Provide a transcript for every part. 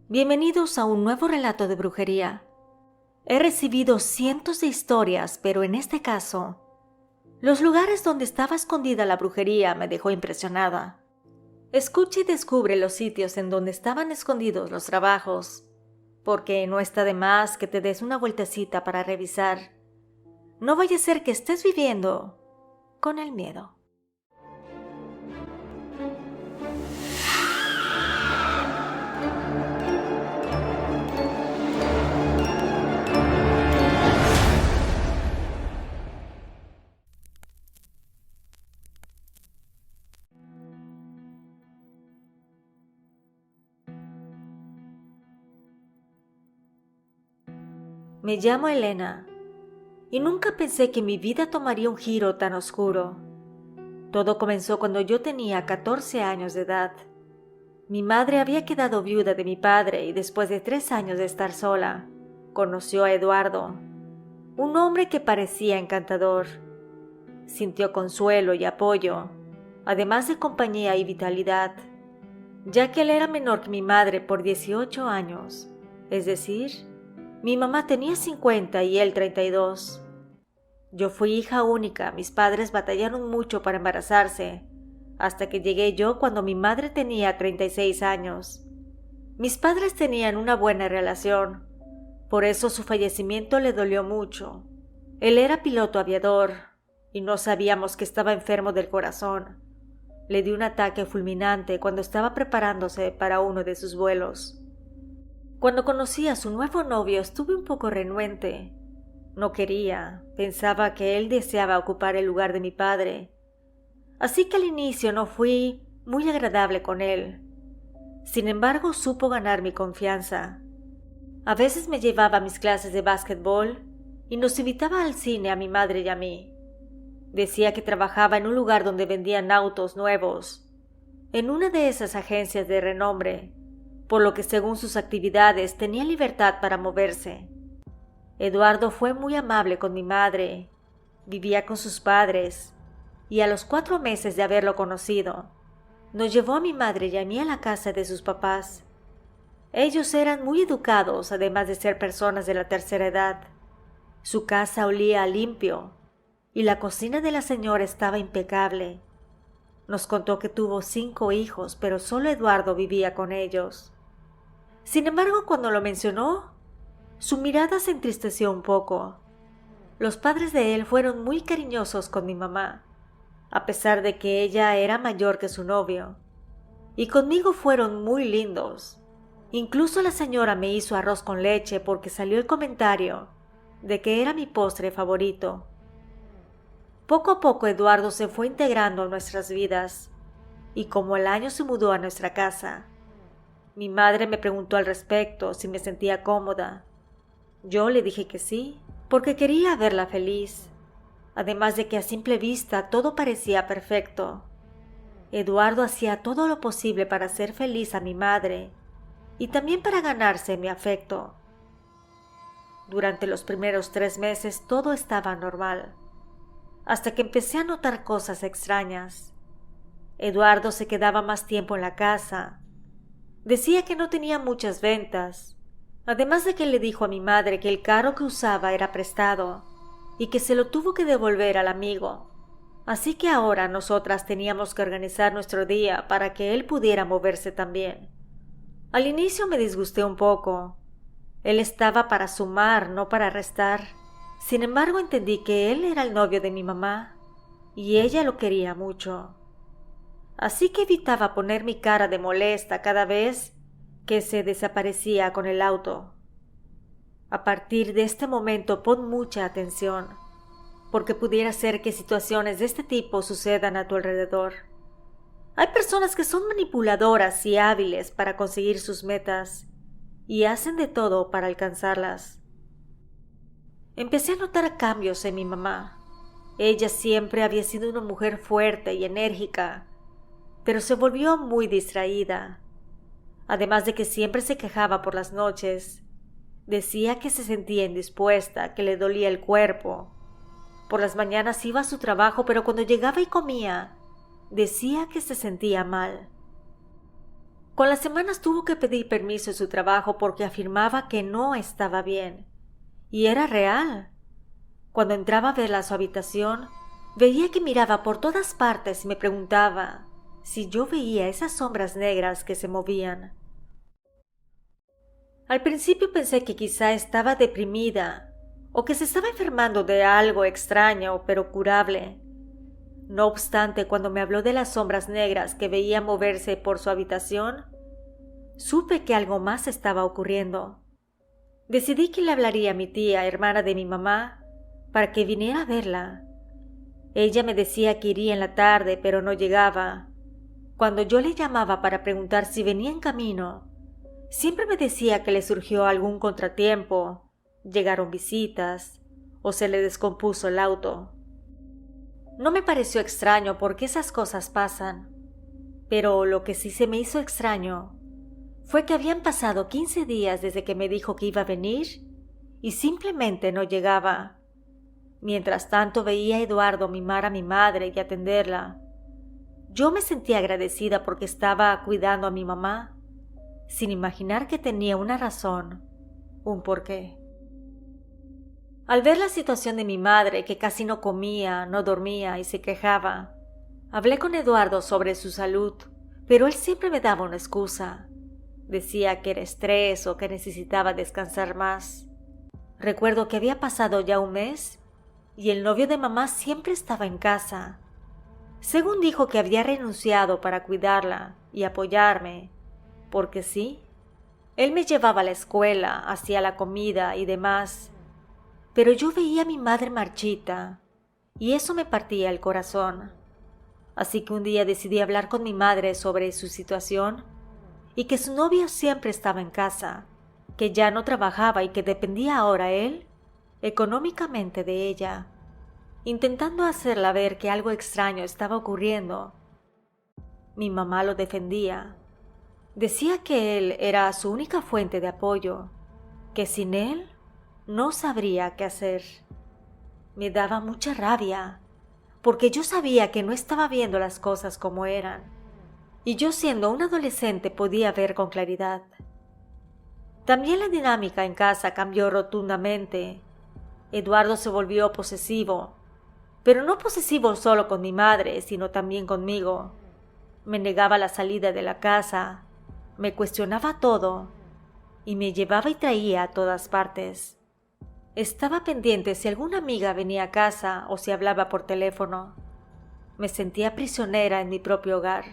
Bienvenidos a un nuevo relato de brujería. He recibido cientos de historias, pero en este caso, los lugares donde estaba escondida la brujería me dejó impresionada. Escucha y descubre los sitios en donde estaban escondidos los trabajos, porque no está de más que te des una vueltecita para revisar. No vaya a ser que estés viviendo con el miedo. Me llamo Elena y nunca pensé que mi vida tomaría un giro tan oscuro. Todo comenzó cuando yo tenía 14 años de edad. Mi madre había quedado viuda de mi padre y después de 3 años de estar sola, conoció a Eduardo, un hombre que parecía encantador. Sintió consuelo y apoyo, además de compañía y vitalidad, ya que él era menor que mi madre por 18 años, es decir, mi mamá tenía 50 y él 32. Yo fui hija única, mis padres batallaron mucho para embarazarse, hasta que llegué yo cuando mi madre tenía 36 años. Mis padres tenían una buena relación, por eso su fallecimiento le dolió mucho. Él era piloto aviador y no sabíamos que estaba enfermo del corazón. Le dio un ataque fulminante cuando estaba preparándose para uno de sus vuelos. Cuando conocí a su nuevo novio estuve un poco renuente. No quería, pensaba que él deseaba ocupar el lugar de mi padre. Así que al inicio no fui muy agradable con él. Sin embargo, supo ganar mi confianza. A veces me llevaba a mis clases de básquetbol y nos invitaba al cine a mi madre y a mí. Decía que trabajaba en un lugar donde vendían autos nuevos, en una de esas agencias de renombre, por lo que según sus actividades tenía libertad para moverse. Eduardo fue muy amable con mi madre, vivía con sus padres, y a los 4 meses de haberlo conocido, nos llevó a mi madre y a mí a la casa de sus papás. Ellos eran muy educados, además de ser personas de la tercera edad. Su casa olía a limpio, y la cocina de la señora estaba impecable. Nos contó que tuvo 5 hijos, pero solo Eduardo vivía con ellos. Sin embargo, cuando lo mencionó, su mirada se entristeció un poco. Los padres de él fueron muy cariñosos con mi mamá, a pesar de que ella era mayor que su novio, y conmigo fueron muy lindos. Incluso la señora me hizo arroz con leche porque salió el comentario de que era mi postre favorito. Poco a poco Eduardo se fue integrando a nuestras vidas, y como el año se mudó a nuestra casa, mi madre me preguntó al respecto si me sentía cómoda. Yo le dije que sí, porque quería verla feliz, además de que a simple vista todo parecía perfecto. Eduardo hacía todo lo posible para hacer feliz a mi madre y también para ganarse mi afecto. Durante los primeros 3 meses todo estaba normal, hasta que empecé a notar cosas extrañas. Eduardo se quedaba más tiempo en la casa. Decía que no tenía muchas ventas, además de que le dijo a mi madre que el carro que usaba era prestado y que se lo tuvo que devolver al amigo. Así que ahora nosotras teníamos que organizar nuestro día para que él pudiera moverse también. Al inicio me disgusté un poco. Él estaba para sumar, no para restar. Sin embargo, entendí que él era el novio de mi mamá y ella lo quería mucho. Así que evitaba poner mi cara de molesta cada vez que se desaparecía con el auto. A partir de este momento pon mucha atención, porque pudiera ser que situaciones de este tipo sucedan a tu alrededor. Hay personas que son manipuladoras y hábiles para conseguir sus metas y hacen de todo para alcanzarlas. Empecé a notar cambios en mi mamá. Ella siempre había sido una mujer fuerte y enérgica, pero se volvió muy distraída. Además de que siempre se quejaba por las noches, decía que se sentía indispuesta, que le dolía el cuerpo. Por las mañanas iba a su trabajo, pero cuando llegaba y comía, decía que se sentía mal. Con las semanas tuvo que pedir permiso en su trabajo porque afirmaba que no estaba bien. Y era real. Cuando entraba a verla a su habitación, veía que miraba por todas partes y me preguntaba si yo veía esas sombras negras que se movían. Al principio pensé que quizá estaba deprimida o que se estaba enfermando de algo extraño pero curable. No obstante, cuando me habló de las sombras negras que veía moverse por su habitación, supe que algo más estaba ocurriendo. Decidí que le hablaría a mi tía, hermana de mi mamá, para que viniera a verla. Ella me decía que iría en la tarde, pero no llegaba. Cuando yo le llamaba para preguntar si venía en camino, siempre me decía que le surgió algún contratiempo, llegaron visitas o se le descompuso el auto. No me pareció extraño porque esas cosas pasan, pero lo que sí se me hizo extraño fue que habían pasado 15 días desde que me dijo que iba a venir y simplemente no llegaba. Mientras tanto veía a Eduardo mimar a mi madre y atenderla. Yo me sentía agradecida porque estaba cuidando a mi mamá, sin imaginar que tenía una razón, un porqué. Al ver la situación de mi madre, que casi no comía, no dormía y se quejaba, hablé con Eduardo sobre su salud, pero él siempre me daba una excusa. Decía que era estrés o que necesitaba descansar más. Recuerdo que había pasado ya un mes y el novio de mamá siempre estaba en casa. Según dijo que había renunciado para cuidarla y apoyarme, porque sí, él me llevaba a la escuela, hacía la comida y demás, pero yo veía a mi madre marchita y eso me partía el corazón. Así que un día decidí hablar con mi madre sobre su situación y que su novio siempre estaba en casa, que ya no trabajaba y que dependía ahora él económicamente de ella, intentando hacerla ver que algo extraño estaba ocurriendo. Mi mamá lo defendía. Decía que él era su única fuente de apoyo, que sin él no sabría qué hacer. Me daba mucha rabia, porque yo sabía que no estaba viendo las cosas como eran, y yo siendo un adolescente podía ver con claridad. También la dinámica en casa cambió rotundamente. Eduardo se volvió posesivo, pero no posesivo solo con mi madre, sino también conmigo. Me negaba la salida de la casa, me cuestionaba todo y me llevaba y traía a todas partes. Estaba pendiente si alguna amiga venía a casa o si hablaba por teléfono. Me sentía prisionera en mi propio hogar,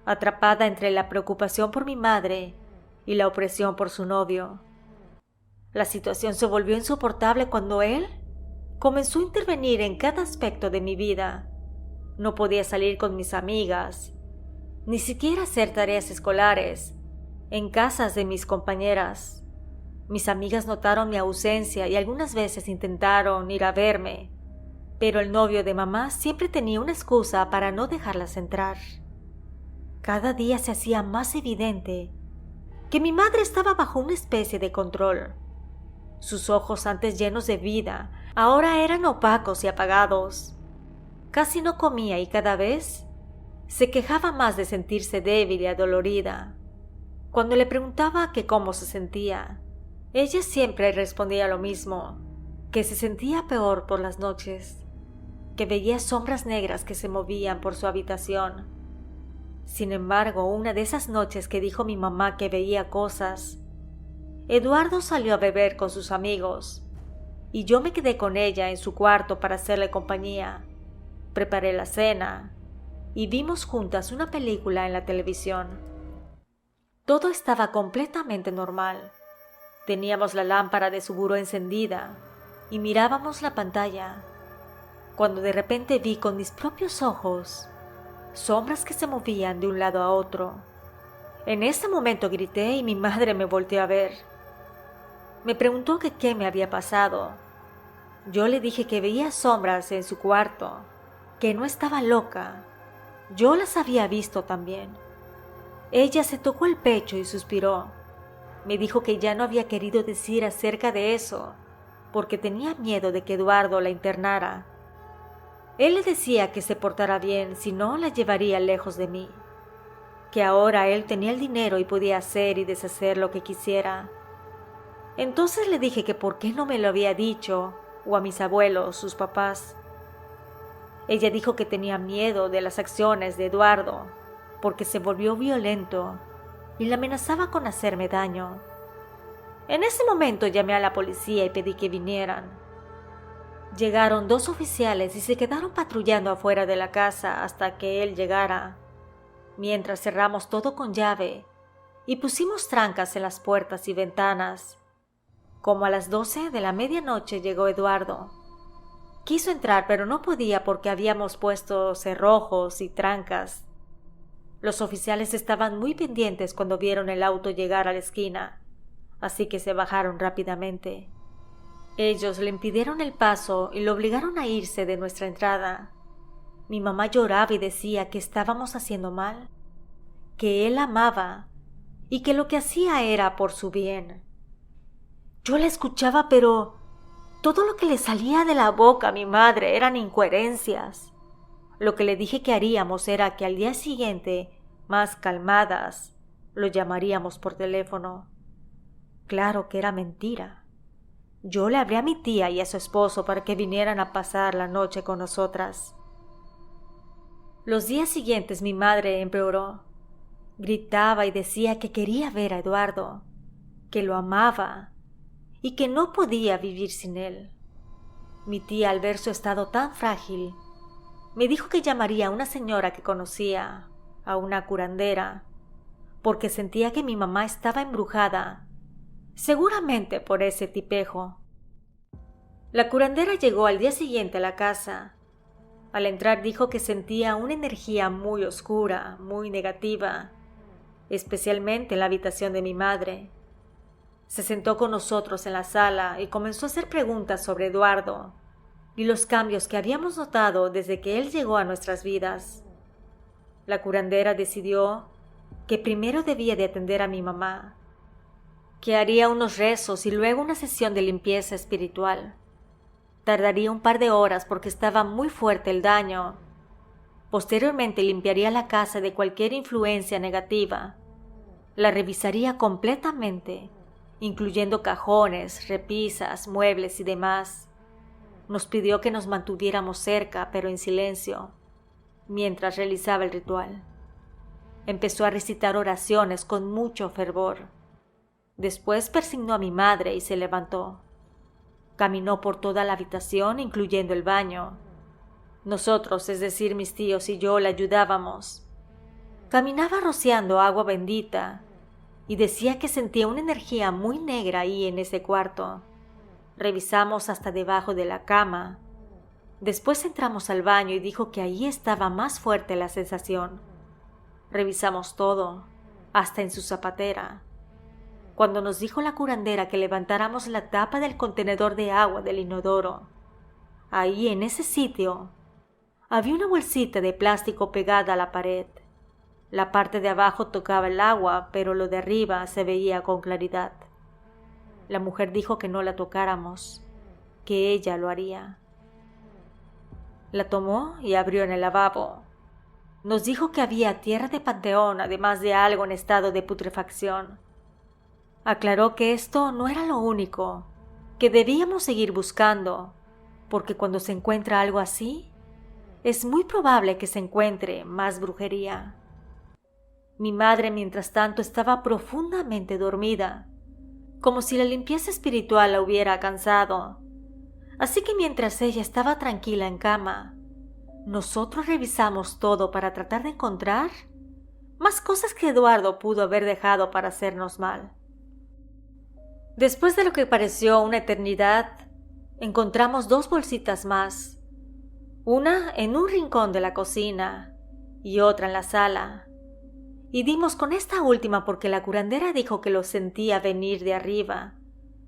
atrapada entre la preocupación por mi madre y la opresión por su novio. La situación se volvió insoportable cuando él comenzó a intervenir en cada aspecto de mi vida. No podía salir con mis amigas, ni siquiera hacer tareas escolares en casas de mis compañeras. Mis amigas notaron mi ausencia y algunas veces intentaron ir a verme, pero el novio de mamá siempre tenía una excusa para no dejarlas entrar. Cada día se hacía más evidente que mi madre estaba bajo una especie de control. Sus ojos, antes llenos de vida, ahora eran opacos y apagados. Casi no comía y cada vez se quejaba más de sentirse débil y adolorida. Cuando le preguntaba que cómo se sentía, ella siempre respondía lo mismo, que se sentía peor por las noches, que veía sombras negras que se movían por su habitación. Sin embargo, una de esas noches que dijo mi mamá que veía cosas, Eduardo salió a beber con sus amigos y yo me quedé con ella en su cuarto para hacerle compañía. Preparé la cena y vimos juntas una película en la televisión. Todo estaba completamente normal. Teníamos la lámpara de su buró encendida y mirábamos la pantalla, cuando de repente vi con mis propios ojos sombras que se movían de un lado a otro. En ese momento grité y mi madre me volteó a ver. Me preguntó que qué me había pasado. Yo le dije que veía sombras en su cuarto, que no estaba loca. Yo las había visto también. Ella se tocó el pecho y suspiró. Me dijo que ya no había querido decir acerca de eso, porque tenía miedo de que Eduardo la internara. Él le decía que se portara bien, si no la llevaría lejos de mí. que ahora él tenía el dinero y podía hacer y deshacer lo que quisiera. Entonces le dije que por qué no me lo había dicho, o a mis abuelos, sus papás. Ella dijo que tenía miedo de las acciones de Eduardo, porque se volvió violento y le amenazaba con hacerme daño. En ese momento llamé a la policía y pedí que vinieran. Llegaron 2 oficiales y se quedaron patrullando afuera de la casa hasta que él llegara, mientras cerramos todo con llave y pusimos trancas en las puertas y ventanas. Como a las 12 de la medianoche llegó Eduardo. Quiso entrar, pero no podía porque habíamos puesto cerrojos y trancas. Los oficiales estaban muy pendientes cuando vieron el auto llegar a la esquina, así que se bajaron rápidamente. Ellos le impidieron el paso y lo obligaron a irse de nuestra entrada. Mi mamá lloraba y decía que estábamos haciendo mal, que él amaba y que lo que hacía era por su bien. Yo la escuchaba, pero todo lo que le salía de la boca a mi madre eran incoherencias. Lo que le dije que haríamos era que al día siguiente, más calmadas, lo llamaríamos por teléfono. Claro que era mentira. Yo le hablé a mi tía y a su esposo para que vinieran a pasar la noche con nosotras. Los días siguientes mi madre empeoró. Gritaba y decía que quería ver a Eduardo, que lo amaba y que no podía vivir sin él. Mi tía, al ver su estado tan frágil, me dijo que llamaría a una señora que conocía, a una curandera, porque sentía que mi mamá estaba embrujada, seguramente por ese tipejo. La curandera llegó al día siguiente a la casa. Al entrar dijo que sentía una energía muy oscura, muy negativa, especialmente en la habitación de mi madre. Se sentó con nosotros en la sala y comenzó a hacer preguntas sobre Eduardo y los cambios que habíamos notado desde que él llegó a nuestras vidas. La curandera decidió que primero debía de atender a mi mamá, que haría unos rezos y luego una sesión de limpieza espiritual. Tardaría un par de horas porque estaba muy fuerte el daño. Posteriormente limpiaría la casa de cualquier influencia negativa. La revisaría completamente, incluyendo cajones, repisas, muebles y demás. Nos pidió que nos mantuviéramos cerca, pero en silencio, mientras realizaba el ritual. Empezó a recitar oraciones con mucho fervor. Después persignó a mi madre y se levantó. Caminó por toda la habitación, incluyendo el baño. Nosotros, es decir, mis tíos y yo, le ayudábamos. Caminaba rociando agua bendita y decía que sentía una energía muy negra ahí en ese cuarto. Revisamos hasta debajo de la cama. Después entramos al baño y dijo que ahí estaba más fuerte la sensación. Revisamos todo, hasta en su zapatera. Cuando nos dijo la curandera que levantáramos la tapa del contenedor de agua del inodoro, ahí en ese sitio había una bolsita de plástico pegada a la pared. La parte de abajo tocaba el agua, pero lo de arriba se veía con claridad. La mujer dijo que no la tocáramos, que ella lo haría. La tomó y abrió en el lavabo. Nos dijo que había tierra de panteón, además de algo en estado de putrefacción. Aclaró que esto no era lo único, que debíamos seguir buscando, porque cuando se encuentra algo así, es muy probable que se encuentre más brujería. Mi madre, mientras tanto, estaba profundamente dormida, como si la limpieza espiritual la hubiera cansado. Así que mientras ella estaba tranquila en cama, nosotros revisamos todo para tratar de encontrar más cosas que Eduardo pudo haber dejado para hacernos mal. Después de lo que pareció una eternidad, encontramos 2 bolsitas más, una en un rincón de la cocina y otra en la sala. Y dimos con esta última porque la curandera dijo que lo sentía venir de arriba.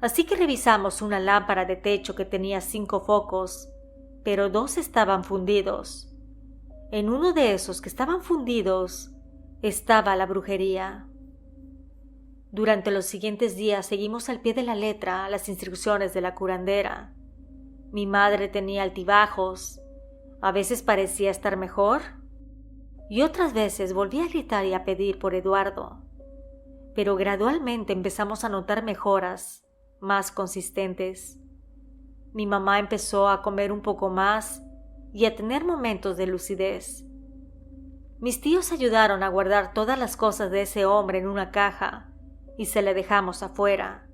Así que revisamos una lámpara de techo que tenía 5 focos, pero 2 estaban fundidos. En uno de esos que estaban fundidos estaba la brujería. Durante los siguientes días seguimos al pie de la letra las instrucciones de la curandera. Mi madre tenía altibajos. A veces parecía estar mejor y otras veces volví a gritar y a pedir por Eduardo. Pero gradualmente empezamos a notar mejoras más consistentes. Mi mamá empezó a comer un poco más y a tener momentos de lucidez. Mis tíos ayudaron a guardar todas las cosas de ese hombre en una caja y se la dejamos afuera.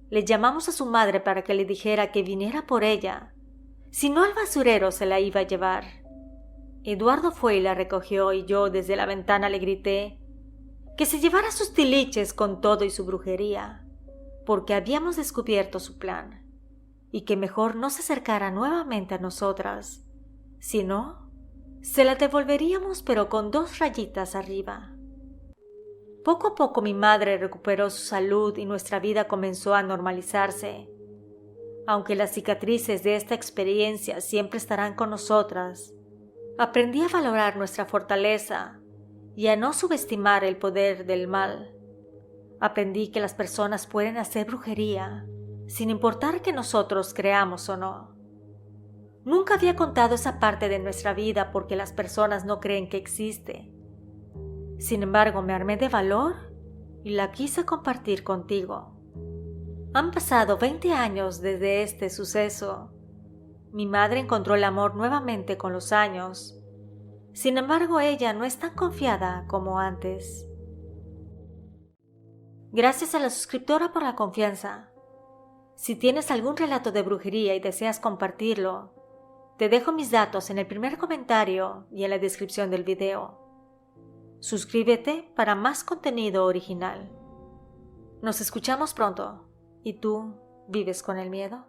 Le llamamos a su madre para que le dijera que viniera por ella. Si no, al basurero se la iba a llevar. Eduardo fue y la recogió y yo desde la ventana le grité que se llevara sus tiliches con todo y su brujería, porque habíamos descubierto su plan, y que mejor no se acercara nuevamente a nosotras. Si no, se la devolveríamos pero con 2 rayitas arriba. Poco a poco mi madre recuperó su salud y nuestra vida comenzó a normalizarse. Aunque las cicatrices de esta experiencia siempre estarán con nosotras, aprendí a valorar nuestra fortaleza y a no subestimar el poder del mal. Aprendí que las personas pueden hacer brujería sin importar que nosotros creamos o no. Nunca había contado esa parte de nuestra vida porque las personas no creen que existe. Sin embargo, me armé de valor y la quise compartir contigo. Han pasado 20 años desde este suceso. Mi madre encontró el amor nuevamente con los años. Sin embargo, ella no es tan confiada como antes. Gracias a la suscriptora por la confianza. Si tienes algún relato de brujería y deseas compartirlo, te dejo mis datos en el primer comentario y en la descripción del video. Suscríbete para más contenido original. Nos escuchamos pronto. ¿Y tú vives con el miedo?